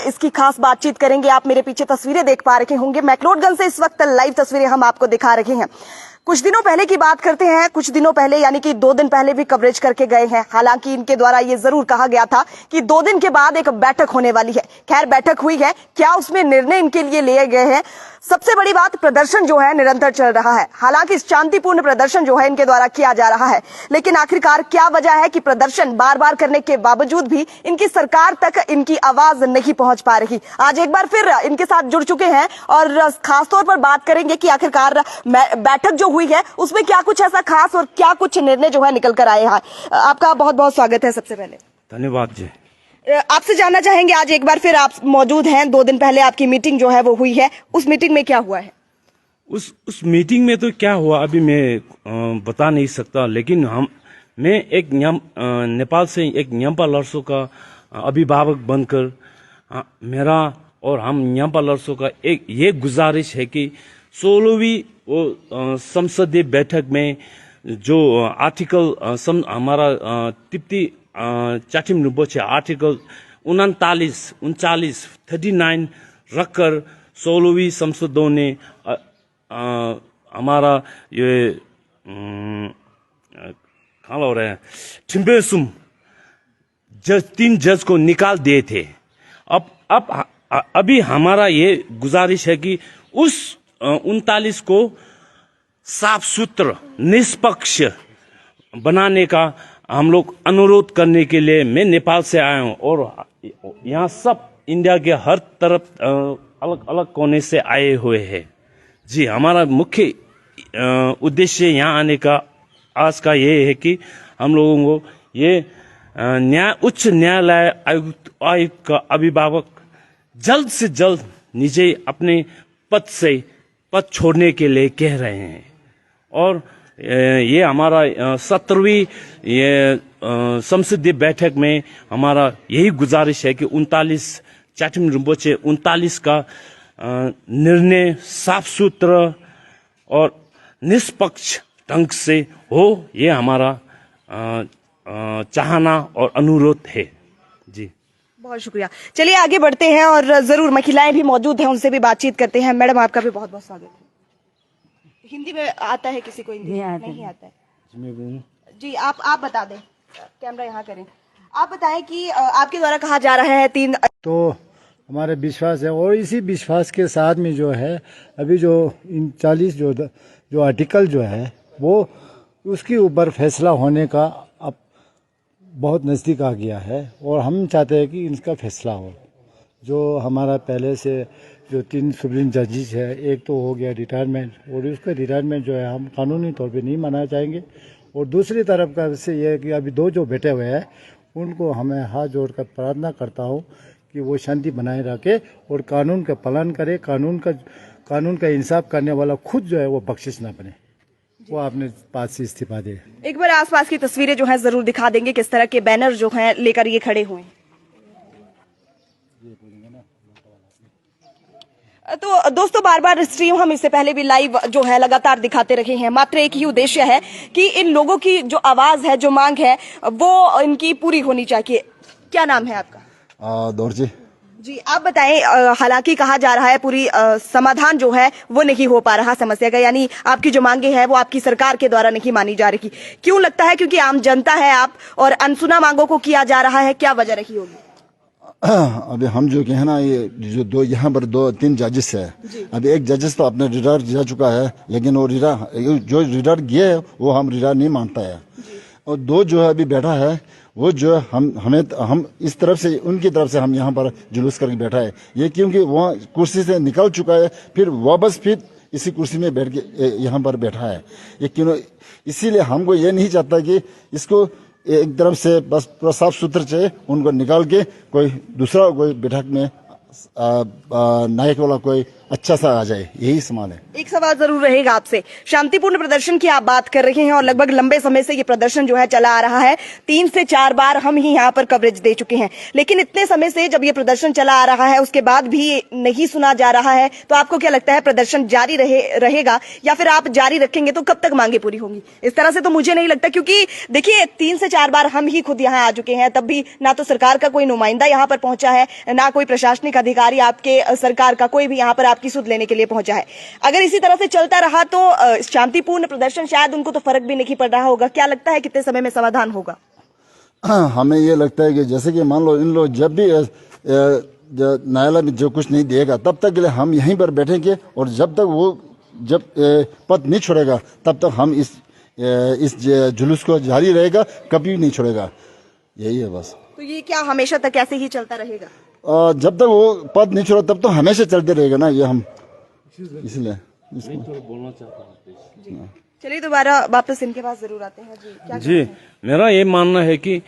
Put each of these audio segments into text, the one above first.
इसकी खास बातचीत करेंगे। आप मेरे पीछे तस्वीरें देख पा रहे होंगे, मैक्लोडगंज से इस वक्त लाइव तस्वीरें हम आपको दिखा रहे हैं। कुछ दिनों पहले की बात करते हैं, कुछ दिनों पहले यानी कि 2 दिन पहले भी कवरेज करके गए हैं। हालांकि इनके द्वारा ये जरूर कहा गया था कि 2 दिन के बाद एक बैठक होने वाली है। खैर, बैठक हुई है, क्या उसमें निर्णय इनके लिए लिए गए हैं? सबसे बड़ी बात, प्रदर्शन जो है निरंतर चल रहा है। हालांकि शांतिपूर्ण प्रदर्शन जो है इनके द्वारा किया जा रहा है, लेकिन आखिरकार क्या वजह है कि प्रदर्शन बार बार करने के बावजूद भी इनकी सरकार तक इनकी आवाज नहीं पहुंच पा रही। आज एक बार फिर इनके साथ जुड़ चुके हैं और खासतौर पर बात करेंगे कि आखिरकार बैठक जो हुई है उसमें क्या कुछ ऐसा खास और क्या कुछ निर्णय जो है निकल कर आए हैं। आपका बहुत बहुत स्वागत है। सबसे पहले धन्यवाद जी। आपसे जानना चाहेंगे, आज एक बार फिर आप मौजूद हैं, 2 दिन पहले आपकी मीटिंग जो है वो हुई है, उस मीटिंग में क्या हुआ है? उस मीटिंग में तो क्या हुआ अभी मैं बता नहीं सकता, लेकिन मैं एक नेपाल से एक न्याम्पा लड़सों का अभिभावक बनकर मेरा और हम न्याम्पा लड़सों का एक ये गुजारिश है कि 16वीं संसदीय बैठक में जो आर्टिकल हमारा तिप्ती चाटिम नुबोचे आर्टिकल 39 रखकर 16वीं संसदों ने हमारा ये कहाँ लग रहे हैं ठिम्बेसुम 3 जज को निकाल दिए थे। अभी हमारा ये गुजारिश है कि उस 39 को साफ सुथरा निष्पक्ष बनाने का हम लोग अनुरोध करने के लिए मैं नेपाल से आया हूँ और यहाँ सब इंडिया के हर तरफ अलग अलग कोने से आए हुए हैं। जी, हमारा मुख्य उद्देश्य यहाँ आने का आज का ये है कि हम लोगों को ये उच्च न्यायालय आयुक्त का अभिभावक जल्द से जल्द निजे अपने पद छोड़ने के लिए कह रहे हैं। और ये हमारा 17वीं संसदीय बैठक में हमारा यही गुजारिश है कि 39 चाटिम रिम्पोचे 39 का निर्णय साफ सुथरा और निष्पक्ष ढंग से हो, ये हमारा चाहना और अनुरोध है। जी, बहुत शुक्रिया। चलिए आगे बढ़ते हैं और जरूर महिलाएं भी मौजूद हैं, उनसे भी बातचीत करते हैं। मैडम, आपका भी बहुत बहुत स्वागत है। हिंदी में आता है किसी को? हिंदी नहीं आता है जी। आप बता दें, कैमरा यहाँ करें। आप बताएं कि आपके द्वारा कहा जा रहा है 3 तो हमारे विश्वास है और इसी विश्वास के साथ में जो है अभी जो 39 जो आर्टिकल जो है वो उसके ऊपर फैसला होने का अब बहुत नज़दीक आ गया है और हम चाहते हैं कि इसका फैसला हो। जो हमारा पहले से जो 3 सुप्रीम जजेस है, एक तो हो गया रिटायरमेंट और उसका रिटायरमेंट जो है हम कानूनी तौर पे नहीं मनाना चाहेंगे। और दूसरी तरफ का से ये है कि अभी 2 जो बैठे हुए हैं उनको हमें हाथ जोड़कर प्रार्थना करता हूँ कि वो शांति बनाए रखे और कानून का पालन करे। कानून का इंसाफ करने वाला खुद जो है वो बख्शिश ना बने, वो अपने पास से इस्तीफा दे। एक बार आसपास की तस्वीरें जो है जरूर दिखा देंगे, किस तरह के बैनर जो हैं लेकर ये खड़े हुए हैं। तो दोस्तों, बार बार स्ट्रीम हम इससे पहले भी लाइव जो है लगातार दिखाते रहे हैं। मात्र एक ही उद्देश्य है कि इन लोगों की जो आवाज है, जो मांग है, वो इनकी पूरी होनी चाहिए। क्या नाम है आपका? दौरजी जी, आप बताएं। हालांकि कहा जा रहा है पूरी समाधान जो है वो नहीं हो पा रहा समस्या का, यानी आपकी जो मांगे हैं वो आपकी सरकार के द्वारा नहीं मानी जा रही। क्यों लगता है? क्योंकि आम जनता है आप और अनसुना मांगों को किया जा रहा है, क्या वजह रही होगी? अभी हम जो है ना, ये जो यहाँ पर 2-3 जजेस है, अभी एक जजेस तो अपने रिटायर जा चुका है, लेकिन वो जो रिटायर गया है वो हम रिटायर नहीं मानता है। और 2 जो है अभी बैठा है वो जो हम इस तरफ से उनकी तरफ से हम यहाँ पर जुलूस करके बैठा है। ये क्योंकि वहाँ कुर्सी से निकल चुका है, फिर वापस फिर इसी कुर्सी में बैठ के यहाँ पर बैठा है। ये क्यों? इसीलिए हमको ये नहीं चाहता कि इसको एक तरफ से बस पूरा साफ सुथरा चाहिए, उनको निकाल के कोई दूसरा कोई बैठक में नायक वाला कोई अच्छा सा आ जाए, यही सवाल है। एक सवाल जरूर रहेगा आपसे, शांतिपूर्ण प्रदर्शन की आप बात कर रहे हैं और लगभग लंबे समय से ये प्रदर्शन जो है चला आ रहा है, 3 से 4 बार हम ही यहाँ पर कवरेज दे चुके हैं, लेकिन इतने समय से जब ये प्रदर्शन चला आ रहा है उसके बाद भी नहीं सुना जा रहा है, तो आपको क्या लगता है प्रदर्शन जारी रहेगा या फिर आप जारी रखेंगे तो कब तक मांगे पूरी होंगी? इस तरह से तो मुझे नहीं लगता, क्योंकि देखिए 3 से 4 बार हम ही खुद यहाँ आ चुके हैं, तब भी ना तो सरकार का कोई नुमाइंदा यहाँ पर पहुंचा है, ना कोई प्रशासनिक अधिकारी आपके सरकार का कोई भी यहाँ पर आपकी सुध लेने के लिए पहुंचा है। अगर इसी तरह से चलता रहा तो शांतिपूर्ण प्रदर्शन शायद उनको तो फर्क भी नहीं पड़ रहा होगा। क्या लगता है कितने समय में समाधान होगा? हमें ये लगता है कि जैसे कि मान लो इन लोग जब भी न्यायालय में जो कुछ नहीं देगा तब तक के लिए हम यहीं पर बैठेंगे, और जब तक वो पद नहीं छोड़ेगा तब तक हम इस जुलूस को जारी रहेगा, कभी नहीं छोड़ेगा, यही है बस। तो ये क्या हमेशा तक ऐसे ही चलता रहेगा? जब तक वो पद नहीं छोड़ा तब तो हमेशा चलते रहेगा ना ये, हम इसलिए बोलना चाहता हूँ। चलिए दोबारा वापस इनके पास जरूर आते हैं जी। क्या जी, मेरा ये मानना है कि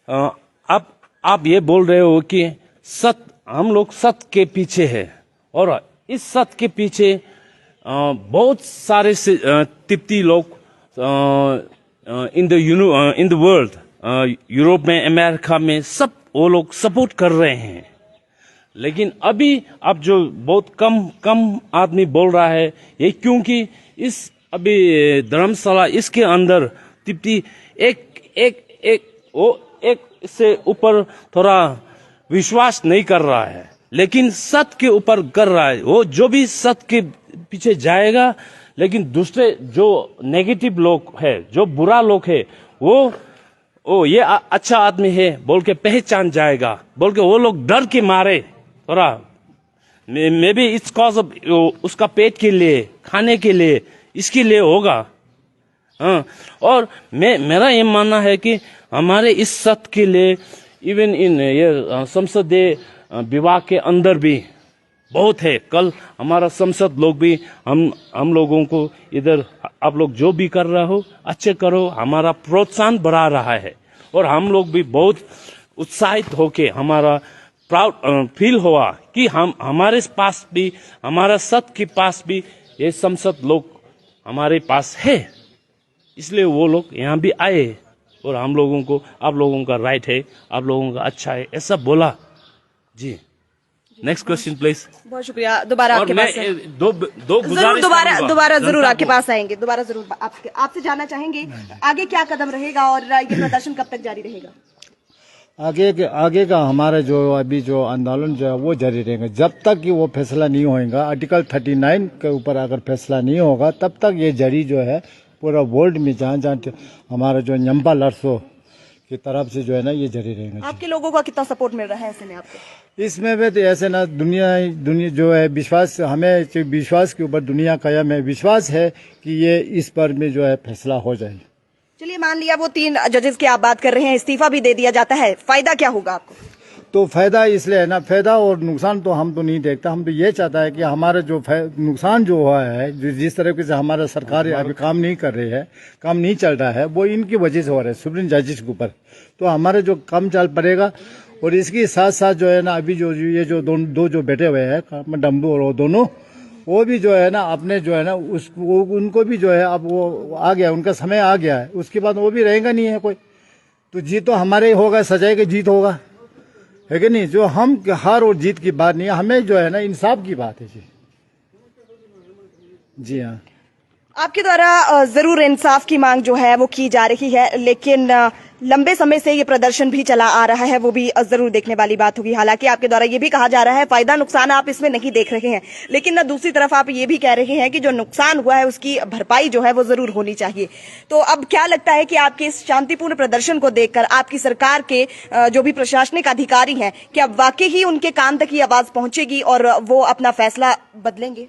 आप ये बोल रहे हो कि हम लोग सत्य के पीछे है, और इस सत्य के पीछे बहुत सारे तिब्बती लोग इन द वर्ल्ड, यूरोप में, अमेरिका में, सब वो लोग सपोर्ट कर रहे हैं। लेकिन अभी अब जो बहुत कम आदमी बोल रहा है ये, क्योंकि इस अभी धर्मशाला इसके अंदर तिब्बती एक से ऊपर थोड़ा विश्वास नहीं कर रहा है, लेकिन सत्य के ऊपर कर रहा है। वो जो भी सत्य के पीछे जाएगा, लेकिन दूसरे जो नेगेटिव लोग है, जो बुरा लोग है, वो ये अच्छा आदमी है बोल के पहचान जाएगा, बोल के वो लोग डर के मारे थोड़ा may be it's cause of उसका पेट के लिए, खाने के लिए, इसके लिए होगा। हाँ, और मेरा ये मानना है कि हमारे इस सत्य के लिए इवन इन ये संसदीय विभाग के अंदर भी बहुत है। कल हमारा संसद लोग भी हम लोगों को इधर आप लोग जो भी कर रहे हो अच्छे करो, हमारा प्रोत्साहन बढ़ा रहा है, और हम लोग भी बहुत उत्साहित होके हमारा प्राउड फील हुआ कि हमारे पास भी, हमारा सत्य के पास भी ये संसद लोग हमारे पास है, इसलिए वो लोग यहाँ भी आए, और हम लोगों को आप लोगों का राइट है, आप लोगों का अच्छा है, ऐसा बोला जी। Next question please. बहुत शुक्रिया। दोबारा आपके पास दो जरूर दोबारा जरूर आपके पास आएंगे, दोबारा जरूर आपसे जानना चाहेंगे आगे क्या कदम रहेगा और ये प्रदर्शन कब तक जारी रहेगा? आगे का हमारा जो अभी जो आंदोलन जो है वो जारी रहेगा जब तक कि वो फैसला नहीं होगा। आर्टिकल 39 के ऊपर अगर फैसला नहीं होगा तब तक ये जारी जो है पूरा वर्ल्ड में जहाँ हमारा जो न्यंपा लड़सो की तरफ से जो है ना ये जारी रहेगा। आपके लोगों का कितना सपोर्ट मिल रहा है ऐसे में आपको? इसमें भी तो ऐसे ना दुनिया जो है विश्वास, हमें विश्वास के ऊपर दुनिया कायम है, विश्वास है कि ये इस पर में जो है फैसला हो जाए। चलिए मान लिया वो 3 जजेस की आप बात कर रहे हैं, इस्तीफा भी दे दिया जाता है, फायदा क्या होगा आपको? तो फायदा इसलिए है ना, फायदा और नुकसान तो हम तो नहीं देखता, हम तो ये चाहता है कि हमारा जो नुकसान जो हुआ है, जो जिस तरीके से हमारा सरकार अभी काम नहीं कर रही है, काम नहीं चल रहा है, वो इनकी वजह से हो रहा है, सुप्रीम जजेस के ऊपर। तो हमारा जो काम चल पड़ेगा, और इसके साथ साथ जो है ना अभी जो ये जो दो जो बैठे हुए हैं डम्बू और वो दोनों, वो भी जो है ना अपने जो है ना उनको भी जो है अब वो आ गया, उनका समय आ गया है, उसके बाद वो भी रहेगा नहीं है कोई। तो जीत तो हमारे ही होगा, सजाए की जीत होगा, है कि नहीं? जो हम हार और जीत की बात नहीं है, हमें जो है ना इंसाफ की बात है जी। जी हाँ, आपके द्वारा जरूर इंसाफ की मांग जो है वो की जा रही है, लेकिन लंबे समय से ये प्रदर्शन भी चला आ रहा है, वो भी जरूर देखने वाली बात होगी। हालांकि आपके द्वारा ये भी कहा जा रहा है फायदा नुकसान आप इसमें नहीं देख रहे हैं, लेकिन दूसरी तरफ आप ये भी कह रहे हैं कि जो नुकसान हुआ है उसकी भरपाई जो है वो जरूर होनी चाहिए। तो अब क्या लगता है कि आपके इस शांतिपूर्ण प्रदर्शन को देखकर आपकी सरकार के जो भी प्रशासनिक अधिकारी हैं, क्या वाकई ही उनके कान तक ये आवाज पहुंचेगी और वो अपना फैसला बदलेंगे?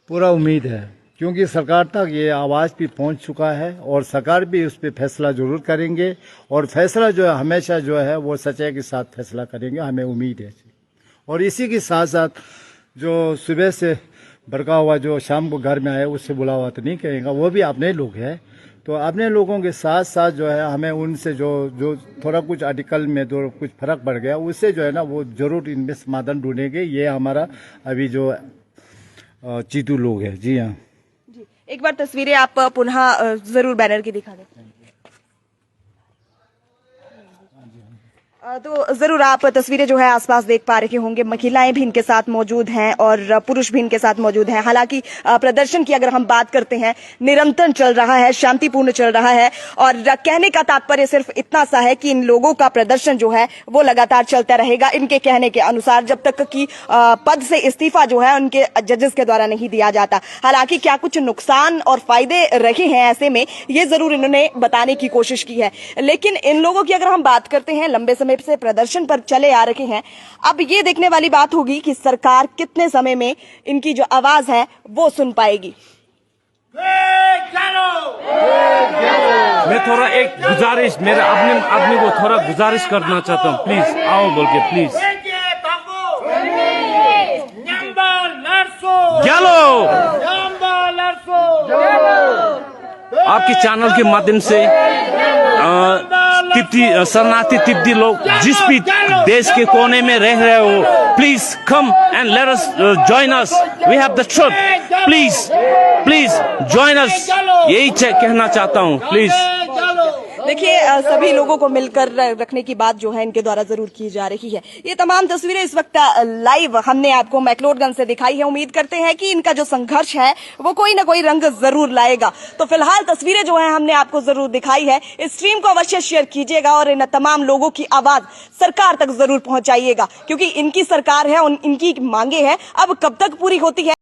पूरा उम्मीद है, क्योंकि सरकार तक ये आवाज़ भी पहुंच चुका है और सरकार भी उस पर फैसला जरूर करेंगे, और फैसला जो है हमेशा जो है वो सच्चाई के साथ फैसला करेंगे, हमें उम्मीद है। और इसी के साथ साथ जो सुबह से भड़का हुआ जो शाम को घर में आए उससे बुला हुआ तो नहीं कहेगा, वो भी अपने लोग हैं। तो अपने लोगों के साथ साथ जो है हमें उनसे जो थोड़ा कुछ आर्टिकल में जो कुछ फर्क पड़ गया उससे जो है ना वो जरूर इनमें समाधान ढूंढेंगे। ये हमारा अभी जो चीतू लोग हैं। जी हाँ। जी, एक बार तस्वीरें आप पुनः जरूर बैनर की दिखा दें। तो जरूर आप तस्वीरें जो है आसपास देख पा रहे होंगे, महिलाएं भी इनके साथ मौजूद हैं और पुरुष भी इनके साथ मौजूद हैं। हालांकि प्रदर्शन की अगर हम बात करते हैं, निरंतर चल रहा है, शांतिपूर्ण चल रहा है और कहने का तात्पर्य सिर्फ इतना सा है कि इन लोगों का प्रदर्शन जो है वो लगातार चलता रहेगा। इनके कहने के अनुसार जब तक कि पद से इस्तीफा जो है उनके जजेस के द्वारा नहीं दिया जाता। हालांकि क्या कुछ नुकसान और फायदे रहे हैं ऐसे में, ये जरूर इन्होंने बताने की कोशिश की है। लेकिन इन लोगों की अगर हम बात करते हैं, लंबे समय से प्रदर्शन पर चले आ रहे हैं, अब ये देखने वाली बात होगी कि सरकार कितने समय में इनकी जो आवाज है वो सुन पाएगी। मैं थोड़ा एक गुजारिश, मेरे अपने आदमी को थोड़ा गुजारिश करना चाहता हूँ, प्लीज आओ बोल के, प्लीज आपके चैनल के माध्यम से शरणार्थी तिब्बती लोग जिस भी देश के कोने में रह रहे हो, please come and let us join us, we have the truth, please please join us, यही कहना चाहता हूँ, प्लीज। देखिए, सभी लोगों को मिलकर रखने की बात जो है इनके द्वारा जरूर की जा रही है। ये तमाम तस्वीरें इस वक्त लाइव हमने आपको मैक्लोडगंज से दिखाई है। उम्मीद करते हैं कि इनका जो संघर्ष है वो कोई ना कोई रंग जरूर लाएगा। तो फिलहाल तस्वीरें जो है हमने आपको जरूर दिखाई है। इस स्ट्रीम को अवश्य शेयर कीजिएगा और इन तमाम लोगों की आवाज सरकार तक जरूर पहुंचाइएगा, क्योंकि इनकी सरकार है, इनकी मांगे हैं, अब कब तक पूरी होती है